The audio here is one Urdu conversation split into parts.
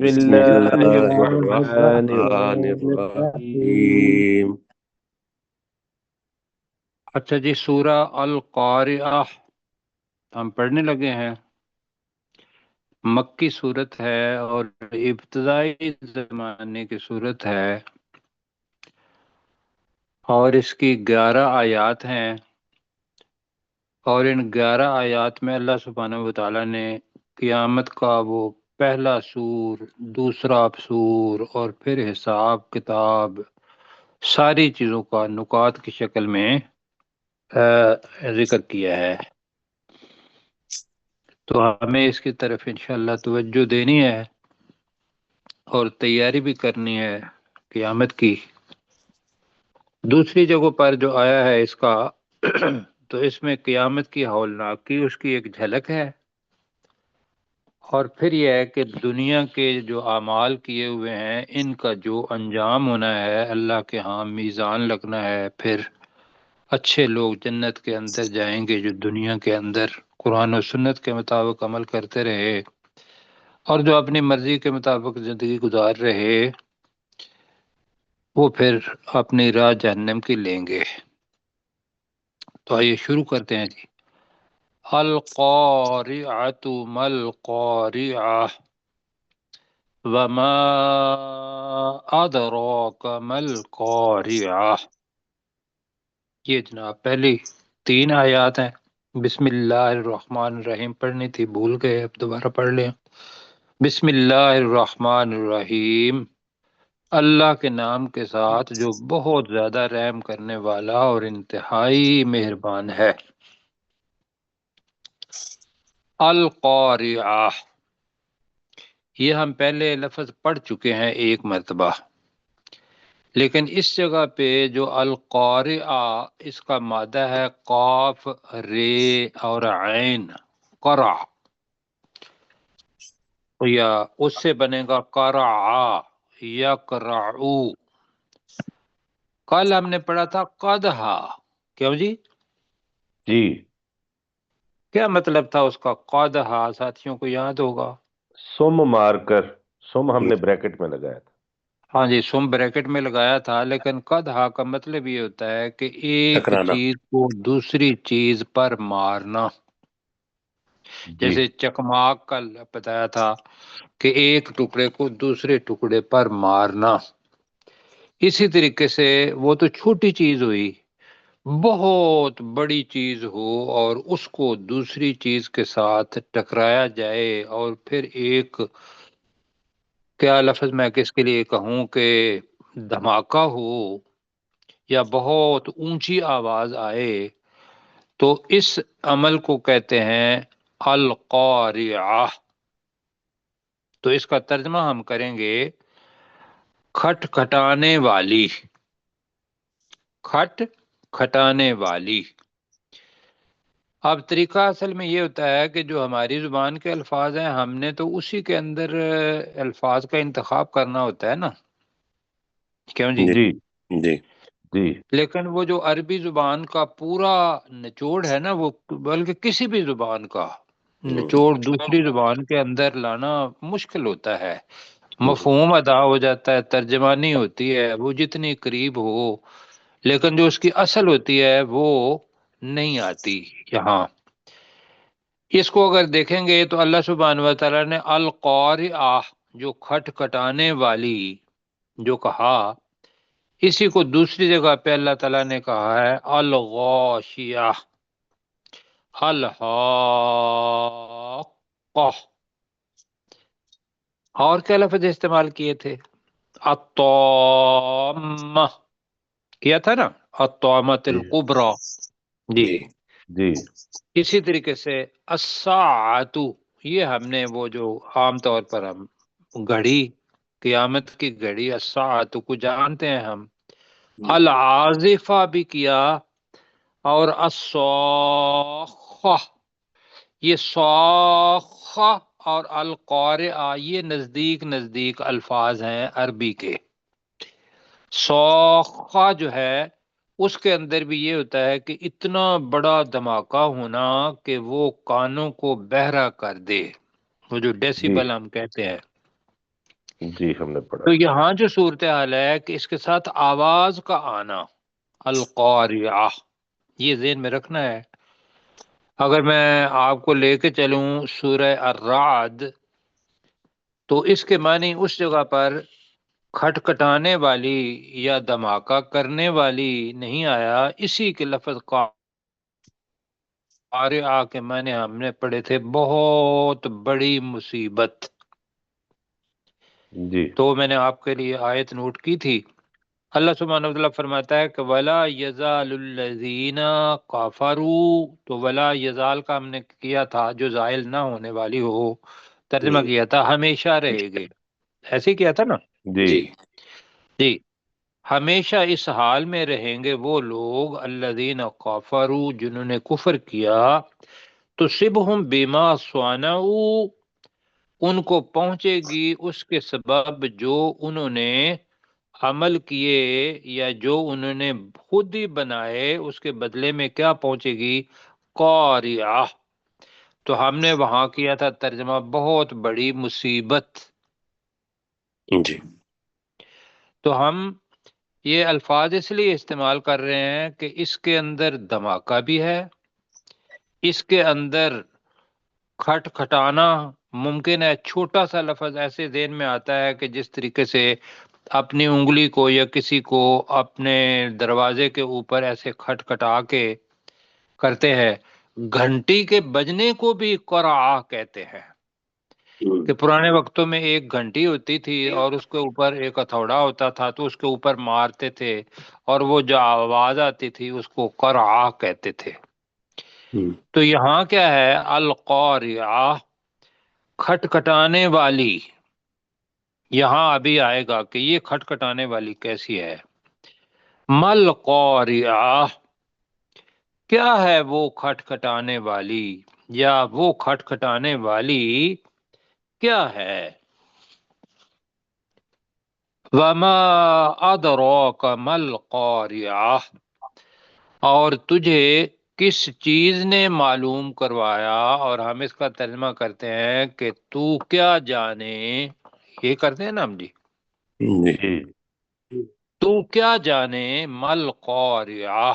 بسم بسم الله اللہ الرحمن الرحمن الرحيم. الرحیم۔ اچھا جی، سورہ القارعہ ہم پڑھنے لگے ہیں۔ مکی صورت ہے اور ابتدائی زمانے کی صورت ہے، اور اس کی 11 آیات ہیں، اور ان 11 آیات میں اللہ سبحانہ وتعالیٰ نے قیامت کا وہ پہلا سور، دوسرا سور اور پھر حساب کتاب، ساری چیزوں کا نکات کی شکل میں ذکر کیا ہے۔ تو ہمیں اس کی طرف انشاءاللہ توجہ دینی ہے اور تیاری بھی کرنی ہے قیامت کی۔ دوسری جگہوں پر جو آیا ہے اس کا تو اس میں قیامت کی ہولناکی اس کی ایک جھلک ہے، اور پھر یہ ہے کہ دنیا کے جو اعمال کیے ہوئے ہیں ان کا جو انجام ہونا ہے، اللہ کے ہاں میزان لگنا ہے، پھر اچھے لوگ جنت کے اندر جائیں گے جو دنیا کے اندر قرآن و سنت کے مطابق عمل کرتے رہے، اور جو اپنی مرضی کے مطابق زندگی گزار رہے وہ پھر اپنی راہ جہنم کی لیں گے۔ تو آئیے شروع کرتے ہیں جی۔ القارعۃ ما القارعہ وما ادراک ما القارعہ۔ یہ جناب پہلی 3 آیات ہیں۔ بسم اللہ الرحمن الرحیم پڑھنی تھی، بھول گئے، اب دوبارہ پڑھ لیں۔ بسم اللہ الرحمن الرحیم، اللہ کے نام کے ساتھ جو بہت زیادہ رحم کرنے والا اور انتہائی مہربان ہے۔ القارعہ، یہ ہم پہلے لفظ پڑھ چکے ہیں ایک مرتبہ، لیکن اس جگہ پہ جو القارعہ اس کا مادہ ہے قاف رے اور عین، قرع، یا اس سے بنے گا قرع یا قرعو۔ کل ہم نے پڑھا تھا قدھا، کیوں جی؟ جی، کیا مطلب تھا اس کا قدھا؟ ساتھیوں کو یاد ہوگا؟ سم مار کر، سم ہم نے بریکٹ میں لگایا تھا۔ ہاں جی، سم بریکٹ میں لگایا تھا، لیکن قدھا کا مطلب یہ ہوتا ہے کہ ایک ٹکرانا، چیز کو دوسری چیز پر مارنا۔ جی جیسے چکماک کا بتایا تھا کہ ایک ٹکڑے کو دوسرے ٹکڑے پر مارنا، اسی طریقے سے وہ تو چھوٹی چیز ہوئی، بہت بڑی چیز ہو اور اس کو دوسری چیز کے ساتھ ٹکرایا جائے، اور پھر ایک، کیا لفظ میں کس کے لیے کہوں، کہ دھماکہ ہو یا بہت اونچی آواز آئے، تو اس عمل کو کہتے ہیں القارعہ۔ تو اس کا ترجمہ ہم کریں گے کھٹ کھٹانے والی، کھٹ کھٹانے والی۔ اب طریقہ اصل میں یہ ہوتا ہے کہ جو ہماری زبان کے الفاظ ہیں ہم نے تو اسی کے اندر الفاظ کا انتخاب کرنا ہوتا ہے نا، کیوں جی؟ جی جی جی لیکن وہ جو عربی زبان کا پورا نچوڑ ہے نا، وہ بلکہ کسی بھی زبان کا نچوڑ دوسری زبان کے اندر لانا مشکل ہوتا ہے، مفہوم ادا ہو جاتا ہے، ترجمانی ہوتی ہے وہ جتنی قریب ہو، لیکن جو اس کی اصل ہوتی ہے وہ نہیں آتی یہاں۔ اس کو اگر دیکھیں گے تو اللہ سبحانہ و تعالیٰ نے القارعہ، جو کھٹ کھٹانے والی جو کہا، اسی کو دوسری جگہ پہ اللہ تعالیٰ نے کہا ہے الغاشیہ، الحاقہ، اور کیا لفظ استعمال کیے تھے؟ الطامہ کیا تھا نا، الطامۃ جی الکبریٰ، جی۔ جی جی اسی طریقے سے الساعۃ، یہ ہم نے وہ جو عام طور پر ہم گھڑی، قیامت کی گھڑی الساعۃ کو جانتے ہیں ہم، العازفہ بھی کیا، اور الصاخہ، یہ صاخہ اور القارعہ یہ نزدیک نزدیک الفاظ ہیں عربی کے۔ صاخہ جو ہے اس کے اندر بھی یہ ہوتا ہے کہ اتنا بڑا دھماکہ ہونا کہ وہ کانوں کو بہرا کر دے، وہ جو جی ڈیسیبل ہم کہتے ہیں۔ جی ہم نے پڑھا تو ہے۔ یہاں جو صورتحال ہے کہ اس کے ساتھ آواز کا آنا، القاریہ، یہ ذہن میں رکھنا ہے۔ اگر میں آپ کو لے کے چلوں سورہ الرعد، تو اس کے معنی اس جگہ پر کھٹکھٹانے والی یا دھماکہ کرنے والی نہیں آیا، اسی کے لفظ قاریہ کے معنی ہم نے پڑھے تھے بہت بڑی مصیبت۔ جی تو میں نے آپ کے لیے آیت نوٹ کی تھی، اللہ سبحانہ وتعالیٰ فرماتا ہے کہ وَلَا يَزَالُ الَّذِينَ كَفَرُوا، تو ولا یزال کا ہم نے کیا تھا جو زائل نہ ہونے والی ہو، ترجمہ کیا تھا ہمیشہ رہے گے، ایسے ہی کیا تھا نا جی جی، ہمیشہ اس حال میں رہیں گے وہ لوگ الذین کفروا، جنہوں نے کفر کیا، تصبہم بما صنعوا، ان کو پہنچے گی اس کے سبب جو انہوں نے عمل کیے یا جو انہوں نے خود ہی بنائے، اس کے بدلے میں کیا پہنچے گی؟ قاریہ۔ تو ہم نے وہاں کیا تھا ترجمہ بہت بڑی مصیبت۔ جی تو ہم یہ الفاظ اس لیے استعمال کر رہے ہیں کہ اس کے اندر دھماکہ بھی ہے، اس کے اندر کھٹ کھٹانا ممکن ہے۔ چھوٹا سا لفظ ایسے ذہن میں آتا ہے کہ جس طریقے سے اپنی انگلی کو یا کسی کو اپنے دروازے کے اوپر ایسے کھٹ کھٹا کے کرتے ہیں، گھنٹی کے بجنے کو بھی قرع کہتے ہیں، کہ پرانے وقتوں میں ایک گھنٹی ہوتی تھی اور اس کے اوپر ایک ہتھوڑا ہوتا تھا، تو اس کے اوپر مارتے تھے اور وہ جو آواز آتی تھی اس کو قرع کہتے تھے۔ تو یہاں کیا ہے؟ القاریہ، کھٹکھٹانے والی۔ یہاں ابھی آئے گا کہ یہ کھٹکھٹانے والی کیسی ہے۔ مل قاریہ، کیا ہے وہ کھٹکھٹانے والی، یا وہ کھٹکھٹانے والی کیا ہے؟ وما ادراک مل قاریہ، اور تجھے کس چیز نے معلوم کروایا، اور ہم اس کا ترجمہ کرتے ہیں کہ تو کیا جانے، یہ کرتے ہیں نا ہم جی، جی تو کیا جانے مل قاریہ،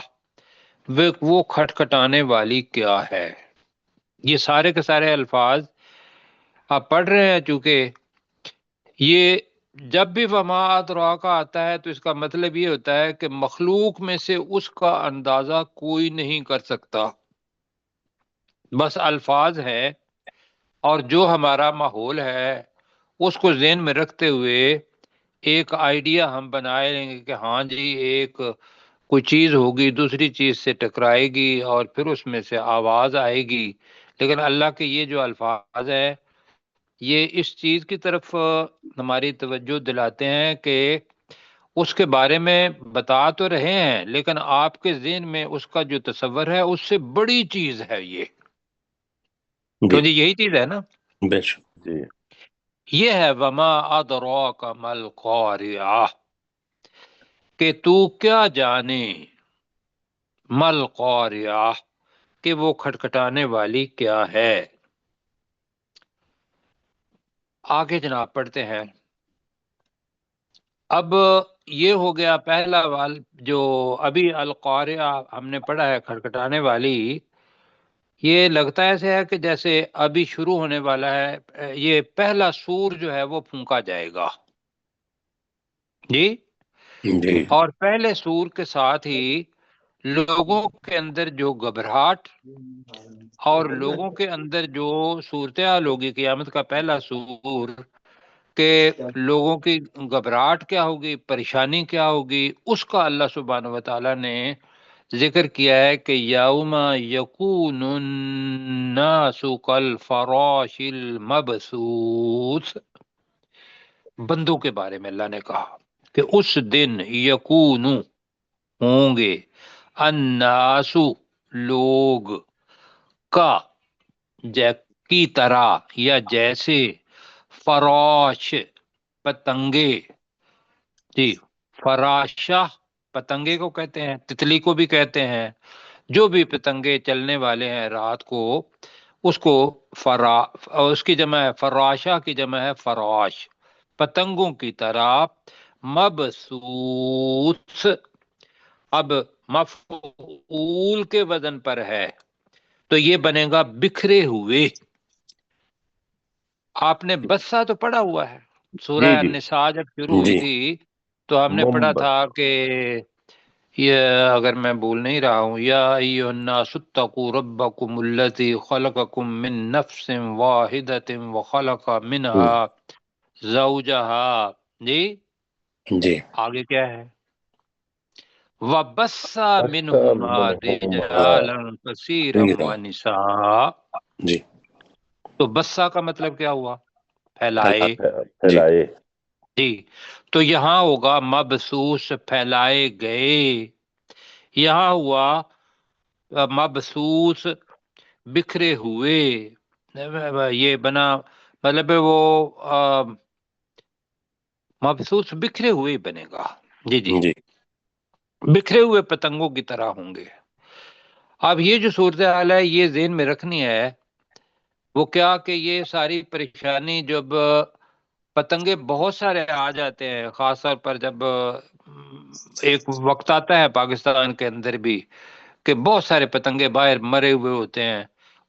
وہ کھٹکھٹانے والی کیا ہے۔ یہ سارے کے سارے الفاظ آپ پڑھ رہے ہیں، چونکہ یہ جب بھی وما ادراک آتا ہے تو اس کا مطلب یہ ہوتا ہے کہ مخلوق میں سے اس کا اندازہ کوئی نہیں کر سکتا، بس الفاظ ہے، اور جو ہمارا ماحول ہے اس کو ذہن میں رکھتے ہوئے ایک آئیڈیا ہم بنائے لیں گے کہ ہاں جی ایک کوئی چیز ہوگی دوسری چیز سے ٹکرائے گی اور پھر اس میں سے آواز آئے گی، لیکن اللہ کے یہ جو الفاظ ہے یہ اس چیز کی طرف ہماری توجہ دلاتے ہیں کہ اس کے بارے میں بتا تو رہے ہیں، لیکن آپ کے ذہن میں اس کا جو تصور ہے اس سے بڑی چیز ہے یہ، تو جی یہی چیز ہے نا، بے شک جی یہ ہے وما ادراک مل قاریہ، کہ تو کیا جانے، مل قاریہ، کہ وہ کھٹکھٹانے والی کیا ہے۔ آگے جناب پڑھتے ہیں۔ اب یہ ہو گیا پہلا وال، جو ابھی القاریہ ہم نے پڑھا ہے کھٹکھٹانے والی، یہ لگتا ایسے ہے کہ جیسے ابھی شروع ہونے والا ہے، یہ پہلا سور جو ہے وہ پھونکا جائے گا جی، جی اور پہلے سور کے ساتھ ہی لوگوں کے اندر جو گھبراہٹ اور لوگوں کے اندر جو صورتحال ہوگی قیامت کا پہلا سور، کہ لوگوں کی گھبراہٹ کیا ہوگی، پریشانی کیا ہوگی، اس کا اللہ سبحانہ و تعالیٰ نے ذکر کیا ہے کہ یوم یکون الناس کالفراش المبثوث، بندوں کے بارے میں اللہ نے کہا کہ اس دن یکون ہوں گے، الناس لوگ، کا کی طرح یا جیسے، فراش پتنگے، جی فراشہ پتنگے کو کہتے ہیں، تتلی کو بھی کہتے ہیں، جو بھی پتنگے چلنے والے ہیں رات کو اس کو اس کی جمع ہے فراشہ، کی جمع ہے فراش، پتنگوں کی طرح، مبسوط، اب مفعول کے وزن پر ہے تو یہ بنے گا بکھرے ہوئے. آپ نے بسا تو پڑھا ہوا ہے، سورہ جی جی النساء جب شروع ہوئی جی تھی تو ہم نے پڑھا منبت. تھا کہ یہ، اگر میں بول نہیں رہا ہوں، یا ایھا الناس اتقوا ربکم الذی خلقکم من نفس واحدۃ وخلق منها زوجها. جی جی آگے کیا ہے؟ وَبَثَّ مِنْهُمَا منہما رِجَالًا كَثِيرًا وَنِسَاءً. جی تو بسا کا مطلب کیا ہوا؟ پھیلائے. جی پھیلائے. جی تو یہاں ہوگا مبسوس، پھیلائے گئے. یہاں ہوا مبسوس، بکھرے ہوئے. یہ بنا مطلب وہ مبسوس بکھرے ہوئے بنے گا. جی جی جی بکھرے ہوئے پتنگوں کی طرح ہوں گے. اب یہ جو صورتحال ہے یہ ذہن میں رکھنی ہے. وہ کیا کہ یہ ساری پریشانی جب پتنگے بہت سارے آ جاتے ہیں، خاص طور پر جب ایک وقت آتا ہے پاکستان کے اندر بھی کہ بہت سارے پتنگے باہر مرے ہوئے ہوتے ہیں،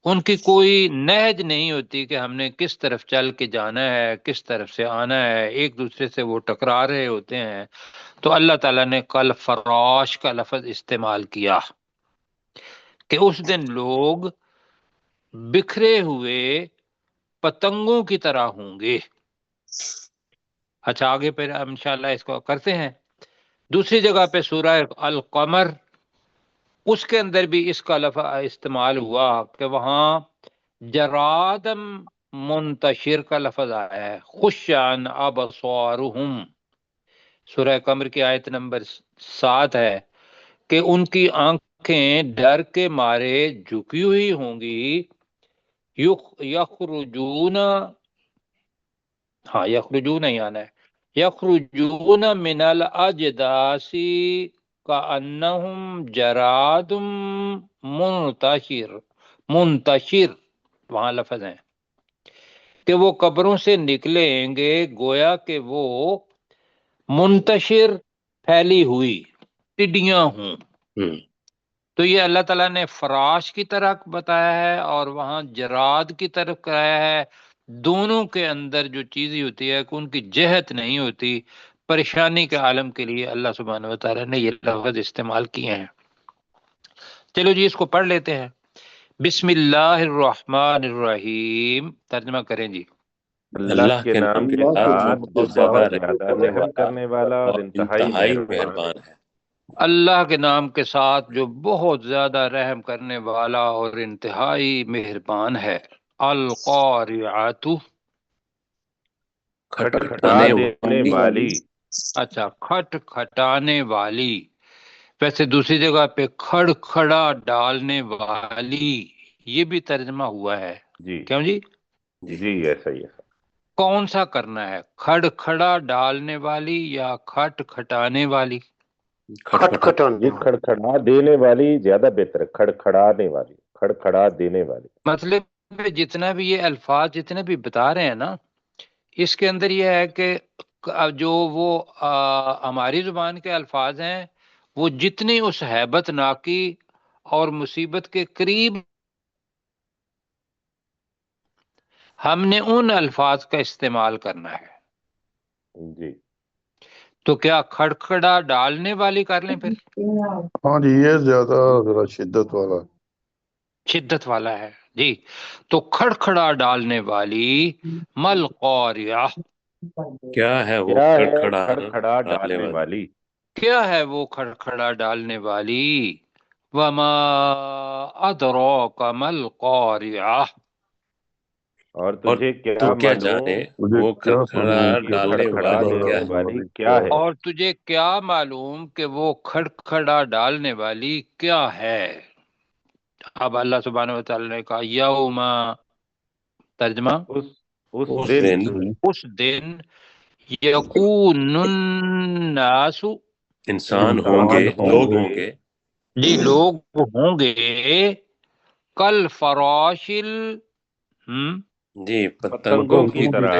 ان کی کوئی نہج نہیں ہوتی کہ ہم نے کس طرف چل کے جانا ہے، کس طرف سے آنا ہے، ایک دوسرے سے وہ ٹکرا رہے ہوتے ہیں. تو اللہ تعالیٰ نے کل فراش کا لفظ استعمال کیا کہ اس دن لوگ بکھرے ہوئے پتنگوں کی طرح ہوں گے. اچھا آگے پھر انشاءاللہ اس کو کرتے ہیں. دوسری جگہ پہ سورہ القمر، اس کے اندر بھی اس کا لفظ استعمال ہوا کہ وہاں جرادم منتشر کا لفظ آیا ہے، خشعن ابصارہم. سورہ قمر کی آیت نمبر 7 ہے کہ ان کی آنکھیں ڈر کے مارے جھکی ہوئی ہوں گی. یخرجون، ہاں یخرجون ہی آنا ہے، یخرجون من الاجداث کانہم جراد منتشر وہاں لفظ ہیں کہ وہ قبروں سے نکلیں گے گویا کہ وہ منتشر، پھیلی ہوئی ٹڈیاں ہوں. تو یہ اللہ تعالیٰ نے فراش کی طرح بتایا ہے اور وہاں جراد کی طرف کرایا ہے. دونوں کے اندر جو چیزیں ہوتی ہے کہ ان کی جہت نہیں ہوتی، پریشانی کے عالم کے لیے اللہ سبحانہ وتعالیٰ نے یہ لفظ استعمال کیے ہیں. چلو جی اس کو پڑھ لیتے ہیں. بسم اللہ الرحمن الرحیم، ترجمہ کریں جی. اللہ کے نام کے ساتھ جو بہت زیادہ بہت زیادہ رحم کرنے والا اور انتہائی مہربان. مہربان ہے. اللہ کے نام کے ساتھ جو بہت زیادہ رحم کرنے والا اور انتہائی مہربان ہے. القارعۃ، کھٹکھٹا دینے والی. اچھا کھٹ کھٹانے والی. ویسے دوسری جگہ پہ کھڑ کھڑا ڈالنے والی، یہ بھی ترجمہ ہوا ہے. جی کیوں جی؟ جی ایسا ہی ہے. کون سا کرنا ہے، کھڑ کھڑا ڈالنے والی یا کھٹ کھٹانے والی؟ یہ کھڑکھڑا دینے والی زیادہ بہتر ہے، کھڑکھڑانے والی، کھڑکھڑا دینے والی. مطلب جتنا بھی یہ الفاظ جتنے بھی بتا رہے ہیں نا، اس کے اندر یہ ہے کہ جو وہ ہماری زبان کے الفاظ ہیں وہ جتنی اس ہیبت ناکی اور مصیبت کے قریب، ہم نے ان الفاظ کا استعمال کرنا ہے. جی تو کیا کھڑکھڑا ڈالنے والی کر لیں پھر؟ ہاں جی یہ زیادہ ذرا شدت والا. شدت والا ہے جی. تو کھڑکھڑا ڈالنے والی، مل قاریہ، کیا ہے وہ کیا ہے کھڑکھڑا کھڑکھڑا ڈالنے ڈالنے والی؟ والی؟ کیا ہے وہ کھڑکھڑا ڈالنے والی؟ وما ادراک مل قاریہ، اور تجھے کیا تو کیا جانے معلوم مجھے وہ کیا کھڑکھڑا کہ ڈالنے کھڑکھڑا والی دینے کیا ہے؟ والی کیا ہے؟ اور تجھے کیا معلوم کہ وہ کھڑکھڑا ڈالنے والی کیا ہے؟ اب اللہ سبحانہ وتعالی نے کہا یوم، ترجمہ اس اس دن دن اس دن، یکون الناس، انسان ہوں گے، لوگ ہوں گے، جی لوگ ہوں گے، کل فراشل، جی پتنگوں کی طرح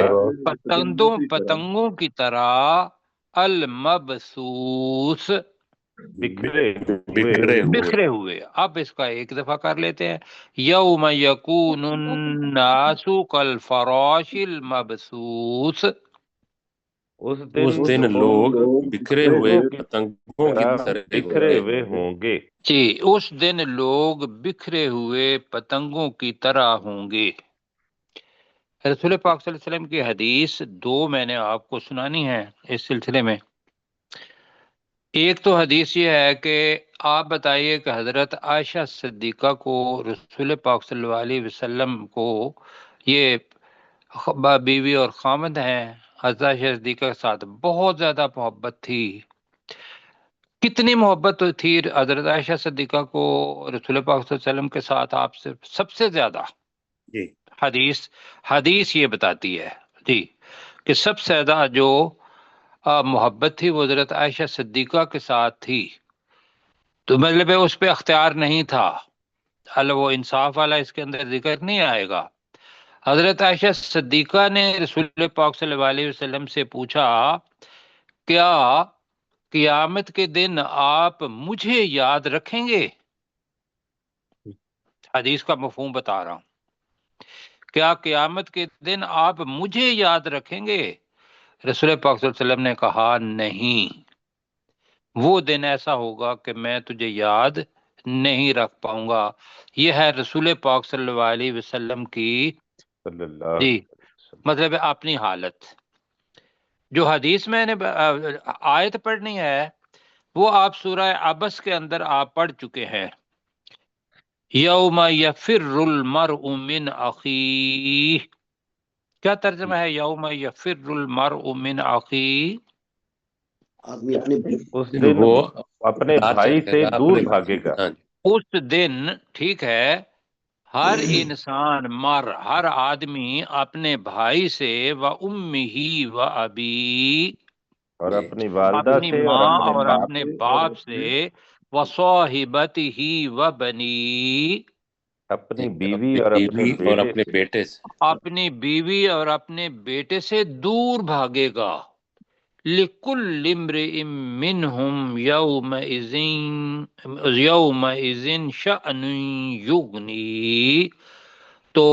پتنگوں کی طرح المبسوس بکھرے ہوئے. اب اس کا ایک دفعہ کر لیتے ہیں. یوم یکون الناس کالفراش المبسوس. اس اس دن لوگ بکھرے ہوئے پتنگوں کی طرح بکھرے ہوئے ہوں گے. جی اس دن لوگ بکھرے ہوئے پتنگوں کی طرح ہوں گے. رسول پاک صلی اللہ علیہ وسلم کی حدیث دو میں نے آپ کو سنانی ہے اس سلسلے میں. ایک تو حدیث یہ ہے کہ آپ بتائیے کہ حضرت عائشہ صدیقہ کو رسول پاک صلی اللہ علیہ وسلم کو یہ بیوی اور خامد ہیں حضرت عائشہ صدیقہ کے ساتھ بہت زیادہ محبت تھی. کتنی محبت تھی حضرت عائشہ صدیقہ کو رسول پاک صلی اللہ علیہ وسلم کے ساتھ آپ سے سب سے زیادہ؟ جی حدیث یہ بتاتی ہے جی کہ سب سے زیادہ جو محبت تھی وہ حضرت عائشہ صدیقہ کے ساتھ تھی. تو مطلب اس پہ اختیار نہیں تھا. وہ انصاف والا اس کے اندر ذکر نہیں آئے گا. حضرت عائشہ صدیقہ نے رسول پاک صلی اللہ علیہ وسلم سے پوچھا کیا قیامت کے دن آپ مجھے یاد رکھیں گے؟ حدیث کا مفہوم بتا رہا ہوں. کیا قیامت کے دن آپ مجھے یاد رکھیں گے؟ رسول پاک صلی اللہ علیہ وسلم نے کہا نہیں، وہ دن ایسا ہوگا کہ میں تجھے یاد نہیں رکھ پاؤں گا. یہ ہے رسول پاک صلی اللہ علیہ وسلم کی جی مطلب اپنی حالت. جو حدیث میں نے آیت پڑھنی ہے وہ آپ سورہ عبس کے اندر آپ پڑھ چکے ہیں. یوم یفر المرء من اخیہ. کیا ترجمہ ہے یوم یفر المرء من اخیہ؟ اس دن وہ اپنے بھائی سے دور بھاگے گا. اس دن ٹھیک ہے ہر انسان ہر آدمی اپنے بھائی سے و امہ و ابی اور اپنی والدہ اپنی سے ماں اور باپ اپنے باپ سے و صاحبتہ و بنی اپنی بیوی اور اپنے بیٹے سے اپنی بیوی اور اپنے بیٹے سے دور بھاگے گا. لِكُلِّ امْرِئٍ مِّنْهُمْ يَوْمَئِذٍ شَأْنٌ يُغْنِيهِ. تو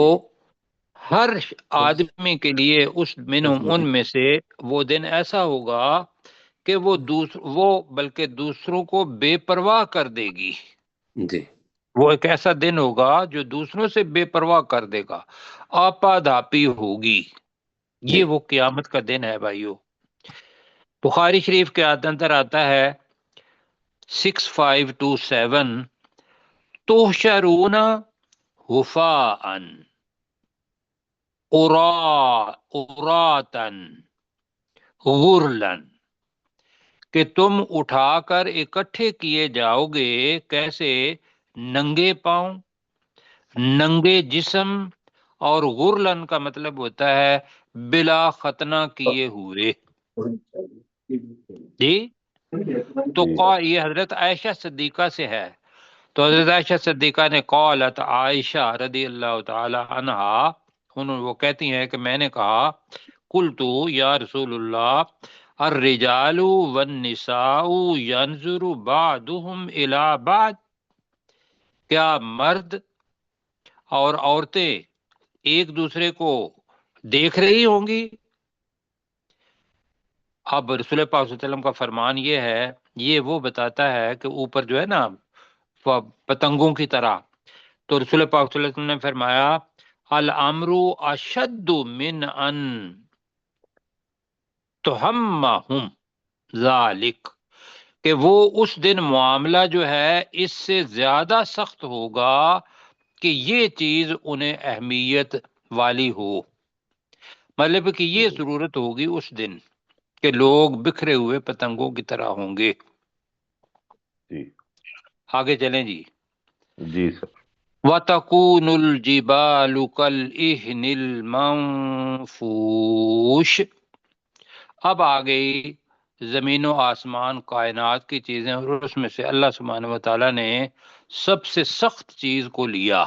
ہر آدمی کے لیے ان میں سے وہ دن ایسا ہوگا کہ وہ بلکہ دوسروں کو بے پرواہ کر دے گی. جی وہ ایک ایسا دن ہوگا جو دوسروں سے بے پرواہ کر دے گا، آپا دھاپی ہوگی. یہ وہ قیامت کا دن ہے بھائیو. بخاری شریف کے اندر آتا ہے 6527 تحشرون حفاءً عراةً غرلاً، کہ تم اٹھا کر اکٹھے کیے جاؤ گے کیسے؟ ننگے پاؤں، ننگے جسم، اور غرلن کا مطلب ہوتا ہے بلا ختنہ کیے ہوئے. جی تو یہ حضرت عائشہ صدیقہ سے ہے. تو حضرت عائشہ صدیقہ نے قالت عائشہ رضی اللہ تعالی عنہا وہ کہتی ہیں کہ میں نے کہا قلت یا رسول اللہ الرجال والنساء ينظر بعضهم الى بعض. کیا مرد اور عورتیں ایک دوسرے کو دیکھ رہی ہوں گی؟ اب رسول پاک صلی اللہ علیہ وسلم کا فرمان یہ ہے، یہ وہ بتاتا ہے کہ اوپر جو ہے نا پتنگوں کی طرح. تو رسول پاک صلی اللہ علیہ وسلم نے فرمایا الامر اشد من ان تہمہم ذالک، کہ وہ اس دن معاملہ جو ہے اس سے زیادہ سخت ہوگا کہ یہ چیز انہیں اہمیت والی ہو. مطلب کہ یہ ضرورت ہوگی اس دن کہ لوگ بکھرے ہوئے پتنگوں کی طرح ہوں گے. جی آگے چلیں جی. جی سر. وَتَكُونُ الْجِبَالُ كَالْإِهْنِ الْمَنفُوشِ. اب آ گئی زمین و آسمان کائنات کی چیزیں، اور اس میں سے اللہ سبحانہ و تعالیٰ نے سب سے سخت چیز کو لیا.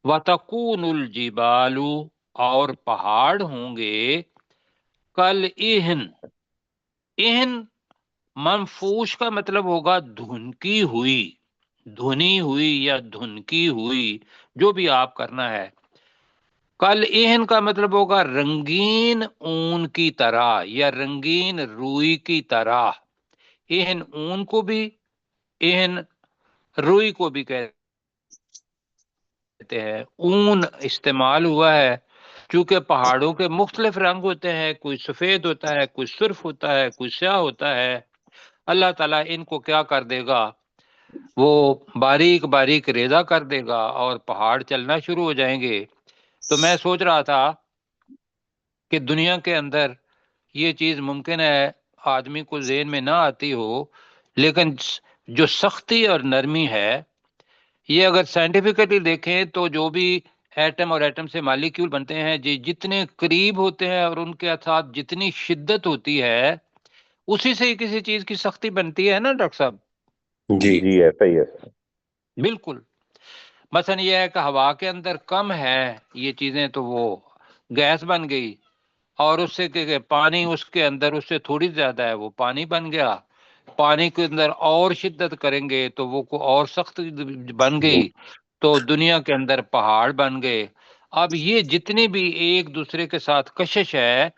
وَتَكُونُ الْجِبَالُ اور پہاڑ ہوں گے کل ایہن، ایہن منفوش کا مطلب ہوگا دھنکی ہوئی، دھنی ہوئی یا دھنکی ہوئی، جو بھی آپ کرنا ہے۔ کل ایہن کا مطلب ہوگا رنگین اون کی طرح یا رنگین روئی کی طرح۔ ایہن اون کو بھی، ایہن روئی کو بھی کہتے ہیں۔ اون استعمال ہوا ہے چونکہ پہاڑوں کے مختلف رنگ ہوتے ہیں، کوئی سفید ہوتا ہے، کوئی سرخ ہوتا ہے، کوئی سیاہ ہوتا ہے۔ اللہ تعالیٰ ان کو کیا کر دے گا، وہ باریک باریک ریزہ کر دے گا اور پہاڑ چلنا شروع ہو جائیں گے۔ تو میں سوچ رہا تھا کہ دنیا کے اندر یہ چیز ممکن ہے آدمی کو ذہن میں نہ آتی ہو، لیکن جو سختی اور نرمی ہے، یہ اگر سائنٹیفکلی دیکھیں تو جو بھی ایٹم اور ایٹم سے مالیکیول بنتے ہیں جی جتنے قریب ہوتے ہیں اور ان کے ساتھ جتنی شدت ہوتی ہے اسی سے ہی کسی چیز کی سختی بنتی ہے نا ڈاکٹر صاحب؟ جی جی ایسا ہی ہے سر۔ بالکل۔ مثلا یہ ہے کہ ہوا کے اندر کم ہے یہ چیزیں تو وہ گیس بن گئی، اور اس سے کہ پانی اس کے اندر اس سے تھوڑی زیادہ ہے وہ پانی بن گیا، پانی کے اندر اور شدت کریں گے تو وہ کو اور سخت بن گئی، تو دنیا کے اندر پہاڑ بن گئے۔ اب یہ جتنی بھی ایک دوسرے کے ساتھ کشش ہے،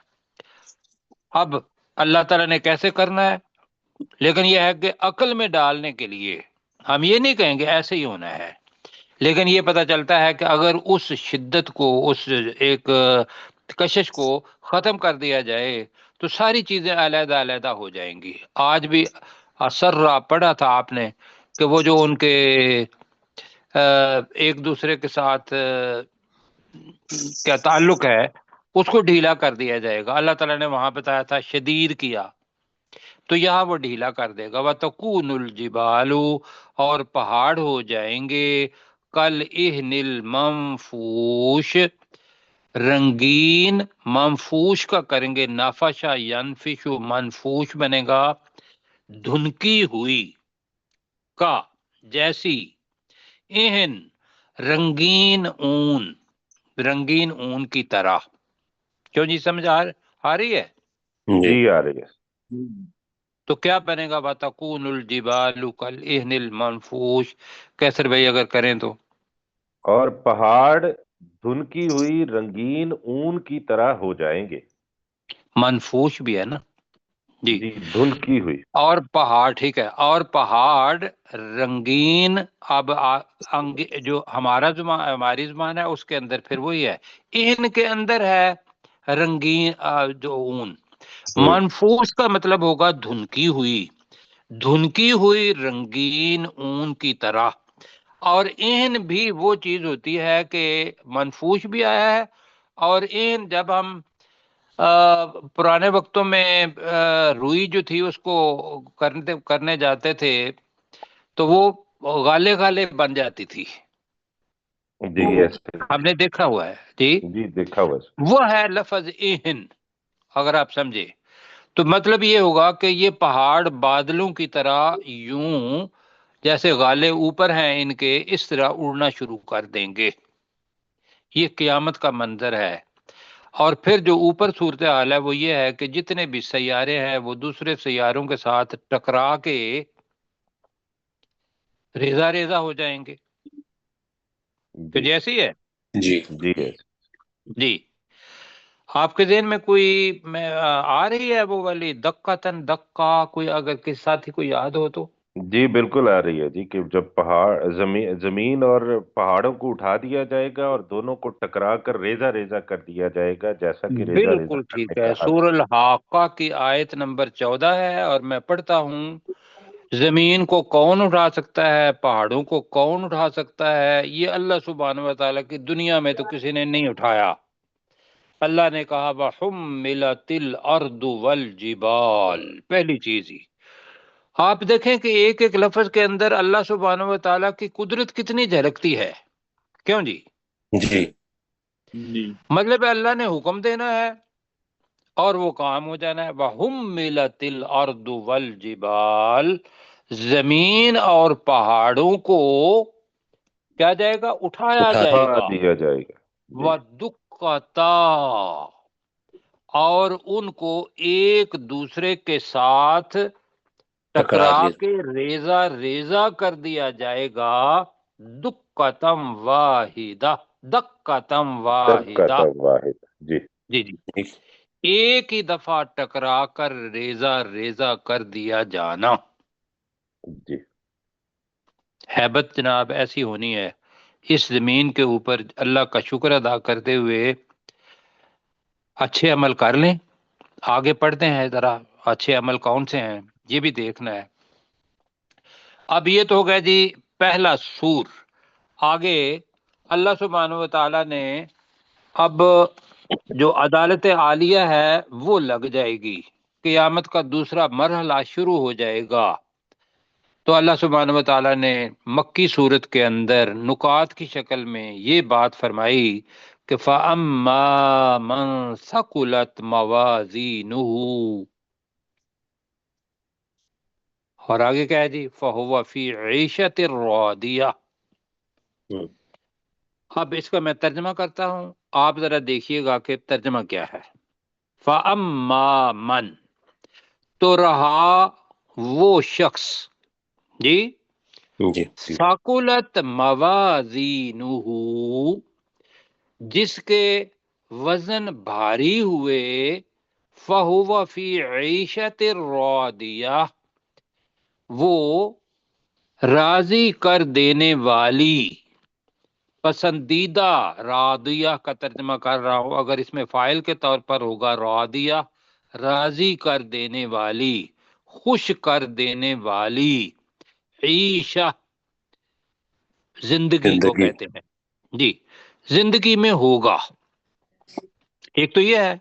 اب اللہ تعالیٰ نے کیسے کرنا ہے، لیکن یہ ہے کہ عقل میں ڈالنے کے لیے ہم یہ نہیں کہیں گے ایسے ہی ہونا ہے، لیکن یہ پتہ چلتا ہے کہ اگر اس شدت کو، اس ایک کشش کو ختم کر دیا جائے تو ساری چیزیں علیحدہ علیحدہ ہو جائیں گی۔ آج بھی اثر پڑھا تھا آپ نے کہ وہ جو ان کے ایک دوسرے کے ساتھ کیا تعلق ہے اس کو ڈھیلا کر دیا جائے گا۔ اللہ تعالیٰ نے وہاں بتایا تھا شدید کیا، تو یہاں وہ ڈھیلا کر دے گا۔ وَتَكُونُ الْجِبَالُ، اور پہاڑ ہو جائیں گے کل اہن المنفوش، رنگین، منفوش کا کریں گے نفشا ینفش، منفوش بنے گا دھنکی ہوئی کا جیسی، اہن رنگین اون، رنگین اون کی طرح۔ کیوں جی سمجھ آ رہی ہے؟ جی آ رہی ہے۔ تو کیا بنے گا وَتَكُونُ الْجِبَالُ كَالْعِهْنِ الْمَنفُوشِ؟ کیسر بھائی اگر کریں تو، اور پہاڑ دھنکی ہوئی رنگین اون کی طرح ہو جائیں گے۔ منفوش بھی ہے نا جی، جی دھنکی ہوئی۔ اور پہاڑ، ٹھیک ہے، اور پہاڑ رنگین۔ اب جو ہماری زبان ہے اس کے اندر پھر وہی ہے، ان کے اندر ہے رنگین جو اون۔ منفوش کا مطلب ہوگا دھنکی ہوئی، دھنکی ہوئی رنگین اون کی طرح۔ اور این بھی وہ چیز ہوتی ہے کہ منفوش بھی آیا ہے، اور این جب ہم پرانے وقتوں میں روئی جو تھی اس کو کرنے جاتے تھے تو وہ غالے غالے بن جاتی تھی، جی ایسے ہم نے دیکھا ہوا ہے جی۔ جی دیکھا ہوا ہے۔ وہ ہے لفظ ایہن، اگر آپ سمجھے تو مطلب یہ ہوگا کہ یہ پہاڑ بادلوں کی طرح یوں جیسے غالے اوپر ہیں ان کے، اس طرح اڑنا شروع کر دیں گے۔ یہ قیامت کا منظر ہے۔ اور پھر جو اوپر صورتحال ہے وہ یہ ہے کہ جتنے بھی سیارے ہیں وہ دوسرے سیاروں کے ساتھ ٹکرا کے ریزہ ریزہ ہو جائیں گے، تو جی جیسی ہے جی جی ایسے۔ جی۔ آپ کے ذہن میں کوئی آ رہی ہے وہ والی دکاتن دکا، کوئی اگر کسی ساتھی کو یاد ہو تو؟ جی بالکل آ رہی ہے جی، کہ جب پہاڑ زمین اور پہاڑوں کو اٹھا دیا جائے گا اور دونوں کو ٹکرا کر ریزہ ریزہ کر دیا جائے گا، جیسا کہ ریزہ ریزہ بالکل کرنے ٹھیک ہے، کا حق۔ سورہ الحاقہ کی آیت نمبر 14 ہے، اور میں پڑھتا ہوں: زمین کو کون اٹھا سکتا ہے، پہاڑوں کو کون اٹھا سکتا ہے؟ یہ اللہ سبحانہ و تعالیٰ کی دنیا میں تو کسی نے نہیں اٹھایا۔ اللہ نے کہا وَحُمِّلَتِ الْأَرْضُ وَالْجِبَالُ، پہلی چیز ہی آپ دیکھیں کہ ایک ایک لفظ کے اندر اللہ سبحانہ و تعالیٰ کی قدرت کتنی جھلکتی ہے، کیوں جی؟ جی مطلب اللہ نے حکم دینا ہے اور وہ کام ہو جانا ہے۔ وَحُمِّلَتِ الْأَرْضُ وَالْجِبَالُ، زمین اور پہاڑوں کو کیا جائے گا، اٹھایا اٹھا جائے اٹھا گا۔ دیا جائے گا۔ جی وَدُّكَّتِ اور ان کو ایک دوسرے کے ساتھ ٹکرا کے ریزہ ریزہ کر دیا جائے گا، دکتم واحدہ، دکتم واحدہ، واحد، جی جی جی، ایک ہی دفعہ ٹکرا کر ریزہ ریزہ کر دیا جانا۔ جی ہیبت جناب ایسی ہونی ہے اس زمین کے اوپر، اللہ کا شکر ادا کرتے ہوئے اچھے عمل کر لیں۔ آگے پڑھتے ہیں ذرا، اچھے عمل کون سے ہیں یہ بھی دیکھنا ہے۔ اب یہ تو ہو گیا جی پہلا سور۔ آگے اللہ سبحانہ و تعالی نے اب جو عدالت عالیہ ہے وہ لگ جائے گی، قیامت کا دوسرا مرحلہ شروع ہو جائے گا۔ تو اللہ سبحانہ و تعالی نے مکی صورت کے اندر نکات کی شکل میں یہ بات فرمائی کہ فَأَمَّا مَنْ ثَقُلَتْ مَوَازِينُهُ، اور آگے کیا ہے جی فَهُوَ فِي عِيشَةٍ رَاضِيَةٍ۔ اب اس کا میں ترجمہ کرتا ہوں، آپ ذرا دیکھیے گا کہ ترجمہ کیا ہے۔ فَأَمَّا مَنْ، تو رہا وہ شخص، جی ثقلت موازینہ، جس کے وزن بھاری ہوئے، فہو فی عیشت راضیہ، وہ راضی کر دینے والی، پسندیدہ، راضیہ کا ترجمہ کر رہا ہوں، اگر اس میں فاعل کے طور پر ہوگا راضیہ، راضی کر دینے والی، خوش کر دینے والی، عیشہ زندگی کو کہتے ہیں، جی زندگی میں ہوگا۔ ایک تو یہ ہے،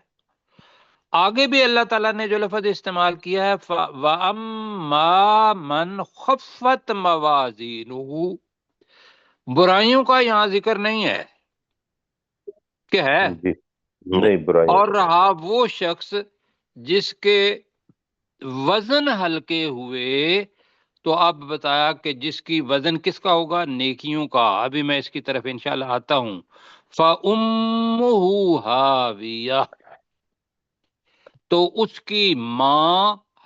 آگے بھی اللہ تعالیٰ نے جو لفظ استعمال کیا ہے وَأَمَّا مَنْ خَفَّتْ مَوَازِينُهُ، برائیوں کا یہاں ذکر نہیں ہے کہ ہے، جی نہیں برائی، اور رہا وہ شخص جس کے وزن ہلکے ہوئے، تو اب بتایا کہ جس کی وزن کس کا ہوگا، نیکیوں کا۔ ابھی میں اس کی طرف انشاءاللہ آتا ہوں۔ فَأُمُّهُ ہاویہ، تو اس کی ماں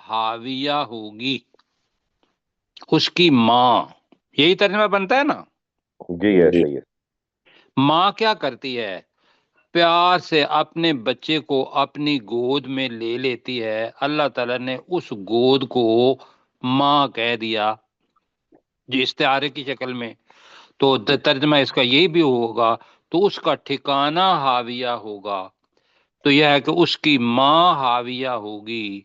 ہاویہ ہوگی، اس کی ماں، یہی ترجمہ بنتا ہے نا۔ جی ایسا ہی ہے۔ ماں کیا کرتی ہے؟ پیار سے اپنے بچے کو اپنی گود میں لے لیتی ہے، اللہ تعالیٰ نے اس گود کو ماں کہہ دیا جی استعارے کی شکل میں، تو ترجمہ اس کا یہی بھی ہوگا، تو اس کا ٹھکانہ حاویہ ہوگا۔ تو یہ ہے کہ اس کی ماں حاویہ ہوگی،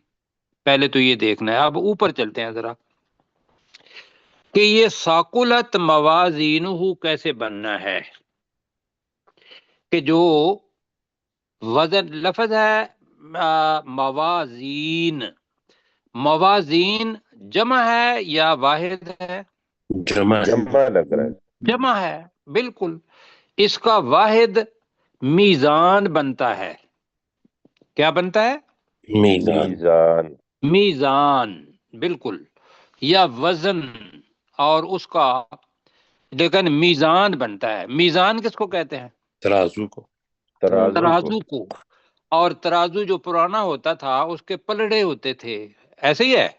پہلے تو یہ دیکھنا ہے۔ اب اوپر چلتے ہیں ذرا کہ یہ ثقلت موازینہ کیسے بننا ہے، کہ جو وزن لفظ ہے موازین، موازین جمع ہے یا واحد ہے؟ جمع لگ رہا ہے، جمع ہے، بالکل۔ اس کا واحد میزان بنتا ہے، کیا بنتا ہے؟ میزان، میزان، بالکل، یا وزن، اور اس کا لیکن میزان بنتا ہے۔ میزان کس کو کہتے ہیں؟ ترازو کو، ترازو کو۔ اور ترازو جو پرانا ہوتا تھا اس کے پلڑے ہوتے تھے، ایسے ہی ہے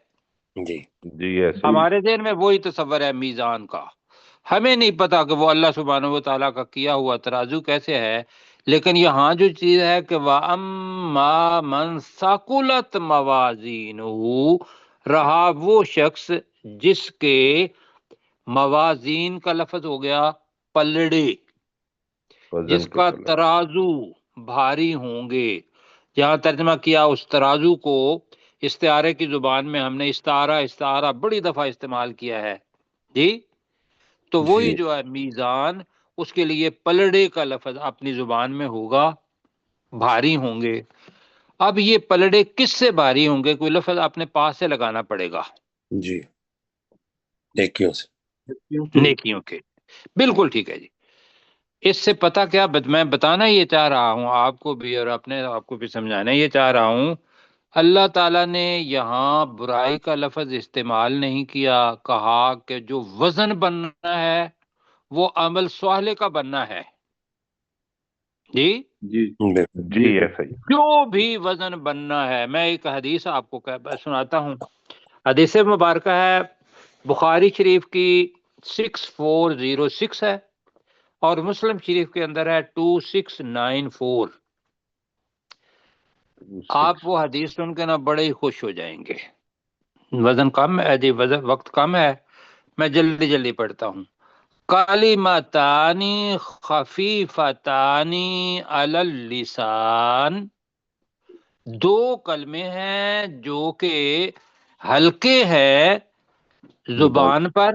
جی جی ایسے ہی۔ ہمارے ذہن میں وہی تصور ہے میزان کا، ہمیں نہیں پتا کہ وہ اللہ سبحانہ و تعالیٰ کا کیا ہوا ترازو کیسے ہے، لیکن یہاں جو چیز ہے کہ وَأَمَّا مَنْ ثَقُلَتْ مَوَازِينُهُ، رہا وہ شخص جس کے موازین کا لفظ ہو گیا پلڑے، وزن جس کے کا پلڑے، ترازو بھاری ہوں گے۔ جہاں ترجمہ کیا اس ترازو کو استعارے کی زبان میں ہم نے استعارہ بڑی دفعہ استعمال کیا ہے جی، تو وہی جو ہے میزان، اس کے لیے پلڑے کا لفظ اپنی زبان میں ہوگا، بھاری ہوں گے۔ اب یہ پلڑے کس سے بھاری ہوں گے، کوئی لفظ اپنے پاس سے لگانا پڑے گا، جی نیکیوں سے، نیکیوں کے، بالکل ٹھیک ہے جی۔ اس سے پتہ کیا میں بتانا یہ چاہ رہا ہوں آپ کو بھی، اور اپنے آپ کو بھی سمجھانا یہ چاہ رہا ہوں، اللہ تعالیٰ نے یہاں برائی کا لفظ استعمال نہیں کیا، کہا کہ جو وزن بننا ہے وہ عمل صالح کا بننا ہے، جی جی ایسا ہی جو بھی وزن بننا ہے. میں ایک حدیث آپ کو سناتا ہوں. حدیث مبارکہ ہے بخاری شریف کی 6406 ہے اور مسلم شریف کے اندر ہے 2694. آپ وہ حدیث سن کے نا بڑے ہی خوش ہو جائیں گے. وزن کم ہے جی، وقت کم ہے، میں جلدی جلدی پڑھتا ہوں. کلمتانی خفیفتانی علی اللسان، دو کلمے ہیں جو کہ ہلکے ہیں زبان پر.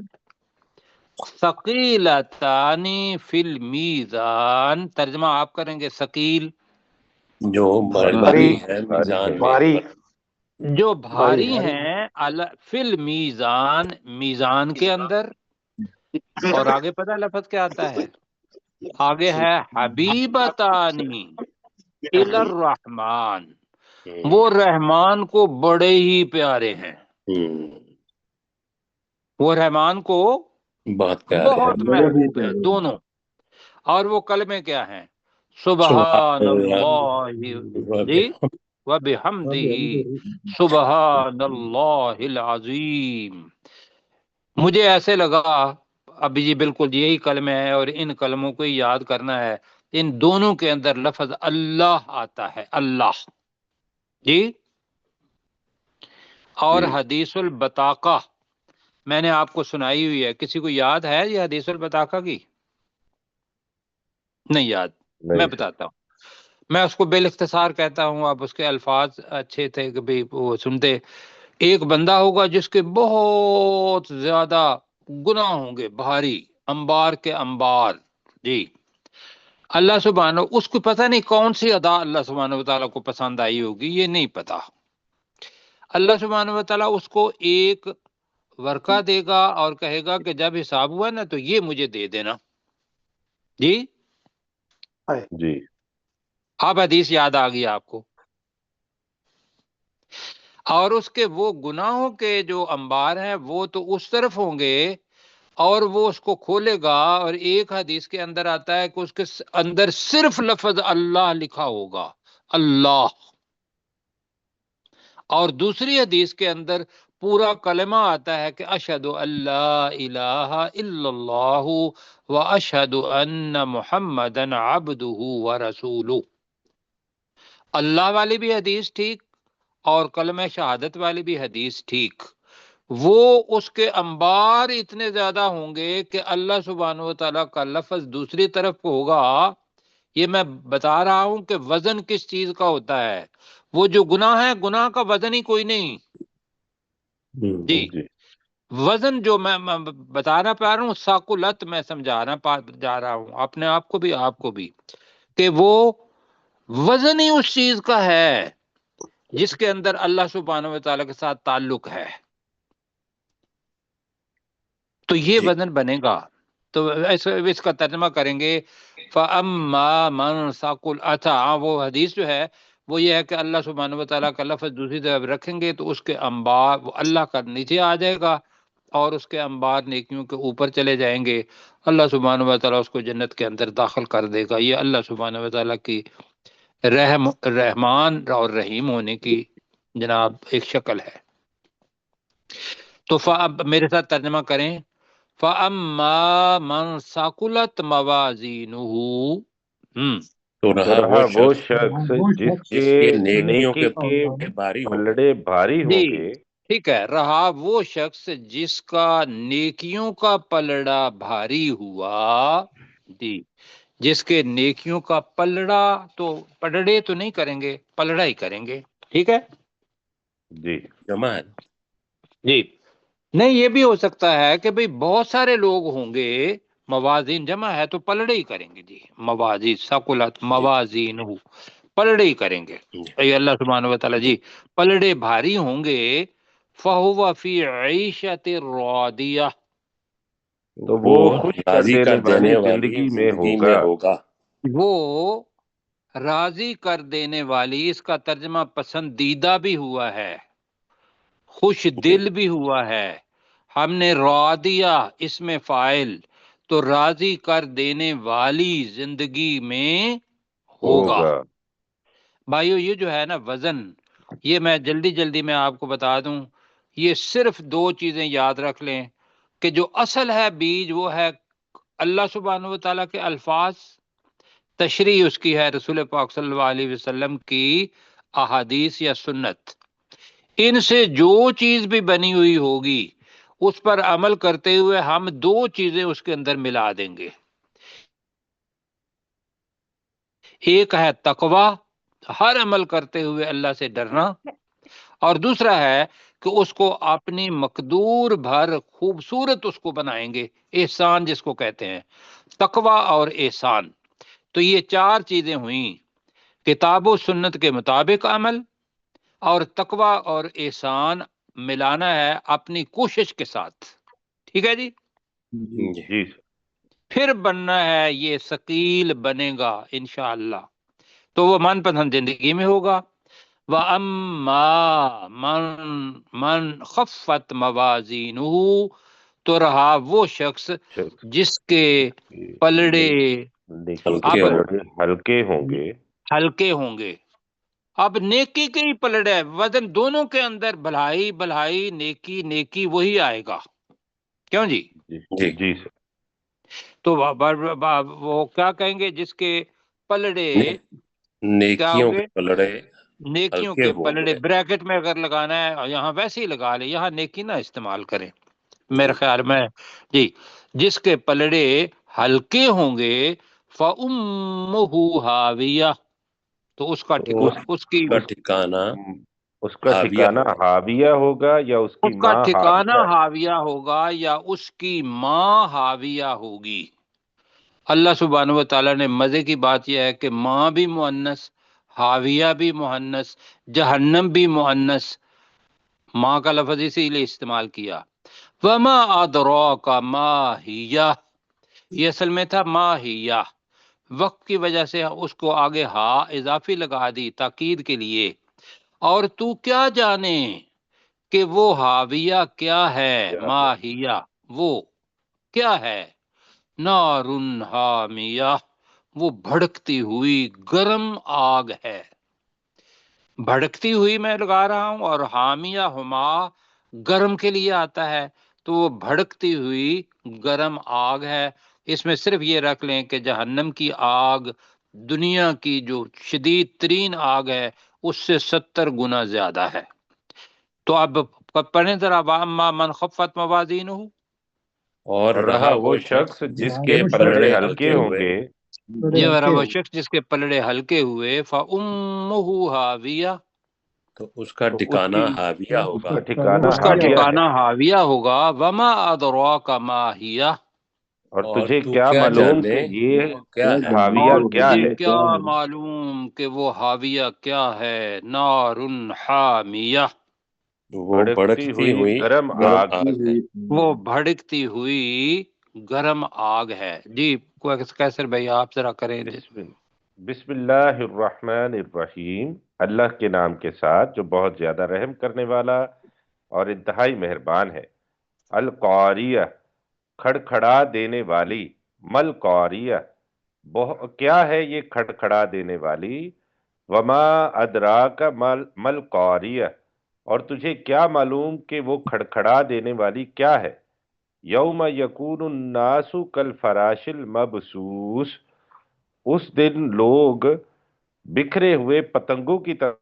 ثقیلتانی فی المیزان، ترجمہ آپ کریں گے ثقیل جو بھاری ہے میزان میں، جو بھاری ہیں فی المیزان، میزان کے اندر. اور آگے پتہ لفظ کیا آتا ہے؟ آگے ہے حبیبتانی الی الرحمن، وہ رحمان کو بڑے ہی پیارے ہیں. وہ رحمان کو بہت پیارے بہت محبوب ہیں دونوں. اور وہ کلمے کیا ہیں؟ سبحان اللہ جی وبحمدہ سبحان اللہ العظیم. مجھے ایسے لگا ابھی جی بالکل یہی کلمے ہے اور ان کلموں کو یاد کرنا ہے. ان دونوں کے اندر لفظ اللہ آتا ہے، اللہ جی. اور حدیث البطاقہ میں نے آپ کو سنائی ہوئی ہے، کسی کو یاد ہے یہ حدیث البطاقہ کی؟ نہیں یاد؟ میں بتاتا ہوں، میں اس کو بالاختصار کہتا ہوں. آپ اس کے الفاظ اچھے تھے کہ بھی وہ سنتے. ایک بندہ ہوگا جس کے بہت زیادہ گناہ ہوں گے، بھاری انبار کے انبار جی. اللہ سبحانہ، اس کو پتہ نہیں کون سی ادا اللہ سبحانہ و تعالیٰ کو پسند آئی ہوگی، یہ نہیں پتا. اللہ سبحانہ و تعالیٰ اس کو ایک ورقہ دے گا اور کہے گا کہ جب حساب ہوا نا تو یہ مجھے دے دینا جی. جی اب حدیث یاد آ گئی آپ کو. اور اس کے وہ گناہوں کے جو انبار ہیں وہ تو اس طرف ہوں گے اور وہ اس کو کھولے گا اور ایک حدیث کے اندر آتا ہے کہ اس کے اندر صرف لفظ اللہ لکھا ہوگا، اللہ. اور دوسری حدیث کے اندر پورا کلمہ آتا ہے کہ اشہد اللہ الہ الا اللہ و اشہد ان محمدا عبدہ و رسولہ. اللہ والی بھی حدیث ٹھیک اور کلمہ شہادت والی بھی حدیث ٹھیک. وہ اس کے انبار اتنے زیادہ ہوں گے کہ اللہ سبحانہ و تعالیٰ کا لفظ دوسری طرف کو ہوگا. یہ میں بتا رہا ہوں کہ وزن کس چیز کا ہوتا ہے. وہ جو گناہ ہے، گناہ کا وزن ہی کوئی نہیں جی. وزن جو میں بتانا پا رہا ہوں، ثقلت میں سمجھانا جا رہا ہوں اپنے آپ کو بھی آپ کو بھی، کہ وہ وزن ہی اس چیز کا ہے جس کے اندر اللہ سبحانہ و تعالیٰ کے ساتھ تعلق ہے. تو یہ وزن بنے گا. تو اس کا ترجمہ کریں گے فَأَمَّا مَنْ ثَقُلَ. اچھا وہ حدیث جو ہے وہ یہ ہے کہ اللہ سبحانہ و تعالیٰ کا لفظ دوسری طرف رکھیں گے تو اس کے انبار وہ اللہ کا نیچے آ جائے گا اور اس کے انبار نیکیوں کے اوپر چلے جائیں گے. اللہ سبحانہ و تعالیٰ اس کو جنت کے اندر داخل کر دے گا. یہ اللہ سبحانہ و تعالیٰ کی رحمان اور رحیم ہونے کی جناب ایک شکل ہے. تو اب میرے ساتھ ترجمہ کریں. فَأَمَّا مَنْ ثَقُلَتْ مَوَازِينُهُ، تو رہا وہ شخص جس کے نیکی کے پلڑے بھاری ہوں جی گے. ٹھیک ہے، رہا وہ شخص جس کا نیکیوں کا پلڑا بھاری ہوا جی. جس کے نیکیوں کا پلڑا، تو پلڑے تو نہیں کریں گے، پلڑا ہی کریں گے. ٹھیک ہے جی جمع ہے جی. نہیں یہ بھی ہو سکتا ہے کہ بھئی بہت سارے لوگ ہوں گے، موازین جمع ہے تو پلڑے ہی کریں گے جی. موازین ثقلت موازین پلڑے ہی کریں گے. اے اللہ سبحانہ و تعالیٰ جی پلڑے بھاری ہوں گے. فَهُوَ فِي عِيشَةٍ رَاضِيَةٍ، تو وہ خوش کر دینے والی زندگی میں ہوگا. وہ راضی کر دینے والی، اس کا ترجمہ پسندیدہ بھی ہوا ہے، خوش دل بھی ہوا ہے. ہم نے راضیہ اس میں فاعل، تو راضی کر دینے والی زندگی میں ہوگا۔ بھائیو یہ جو ہے نا وزن، یہ میں جلدی میں آپ کو بتا دوں، یہ صرف دو چیزیں یاد رکھ لیں کہ جو اصل ہے بیج وہ ہے اللہ سبحانہ و تعالیٰ کے الفاظ، تشریح اس کی ہے رسول پاک صلی اللہ علیہ وسلم کی احادیث یا سنت۔ ان سے جو چیز بھی بنی ہوئی ہوگی اس پر عمل کرتے ہوئے ہم دو چیزیں اس کے اندر ملا دیں گے، ایک ہے تقوی، ہر عمل کرتے ہوئے اللہ سے ڈرنا، اور دوسرا ہے کہ اس کو اپنی مقدور بھر خوبصورت اس کو بنائیں گے، احسان جس کو کہتے ہیں، تقوی اور احسان۔ تو یہ چار چیزیں ہوئیں، کتاب و سنت کے مطابق عمل، اور تقوی اور احسان ملانا ہے اپنی کوشش کے ساتھ، ٹھیک ہے جی؟ جی پھر بننا ہے، یہ ثقیل بنے گا انشاءاللہ، تو وہ من پسند زندگی میں ہوگا۔ وَأَمَّا مَن خَفَّتْ مَوَازِينُهُ، تو رہا وہ شخص جس کے پلڑے ہلکے ہوں گے، ہلکے ہوں گے۔ اب نیکی کے ہی پلڑے، وزن دونوں کے اندر بھلائی نیکی وہی آئے گا، کیوں جی؟ جی تو وہ کیا کہیں گے، جس کے پلڑے کیا نیکیوں ہوں کے گے؟ پلڑے نیکیوں ہلکے کے ہوں پلڑے، گے۔ بریکٹ میں اگر لگانا ہے یہاں ویسے ہی لگا لے، یہاں نیکی نہ استعمال کریں میرے خیال میں جی۔ جس کے پلڑے ہلکے ہوں گے فَأُمُّهُ ہاویہ، تو اس کا ٹھکانہ اس کا حاویہ ٹھکانہ ہوگا۔ حاویہ ہوگا یا اس کی اس کا ماں ٹھکانہ حاویہ؟ حاویہ ہوگا یا اس کی ماں حاویہ ہوگی۔ اللہ سبحانہ و تعالیٰ نے مزے کی بات یہ ہے کہ ماں بھی مؤنث، حاویہ بھی مؤنث، جہنم بھی مؤنث، ماں کا لفظ اسی لیے استعمال کیا۔ وما ادراک ما ہیہ، یہ اصل میں تھا ما ہیہ، وقت کی وجہ سے اس کو آگے ہا اضافی لگا دی تاکید کے لیے، اور تو کیا جانے کہ وہ حاویہ کیا ہے، ما ہیہ وہ کیا ہے، نارن حامیہ وہ بھڑکتی ہوئی گرم آگ ہے۔ بھڑکتی ہوئی میں لگا رہا ہوں، اور حامیہ ہما گرم کے لیے آتا ہے، تو وہ بھڑکتی ہوئی گرم آگ ہے۔ اس میں صرف یہ رکھ لیں کہ جہنم کی آگ دنیا کی جو شدید ترین آگ ہے اس سے 70 گنا زیادہ ہے۔ تو اب پڑھیں ذرا، وَأَمَّا مَنْ خَفَّتْ مَوَازِينُهُ، اور رہا وہ شخص جس کے پلڑے ہلکے ہوں گے، یہ رہا وہ شخص جس کے پلڑے ہلکے ہوئے، فَأُمُّهُ ہاویہ، تو اس کا تو ٹھکانہ حاویہ ہوگا۔ اس کا حاویہ ہے۔ ٹھکانہ حاویہ ہوگا۔ وما ادراک ما ہیہ، اور اور تجھے تو کیا کیا معلوم جانے کہ یہ وہ کیا ہے، حاویہ اور کیا تجھے ہے؟ کیا معلوم کہ وہ حاویہ کیا ہے، نار حامیہ وہ بڑکتی ہوئی گرم گرم آگ آگ ہے۔ وہ بھڑکتی ہوئی گرم آگ ہے۔ جی کیسر بھائی آپ ذرا کریں۔ بسم اللہ الرحمن الرحیم، اللہ کے نام کے ساتھ جو بہت زیادہ رحم کرنے والا اور انتہائی مہربان ہے۔ القاریہ، کھڑکھڑا دینے والی، مل قاریہ، کیا ہے یہ کھڑکھڑا دینے والی، وما ادراک مل قاریہ، اور تجھے کیا معلوم کہ وہ کھڑکھڑا دینے والی کیا ہے، یوم یکون الناس کالفراش المبثوث، اس دن لوگ بکھرے ہوئے پتنگوں کی طرح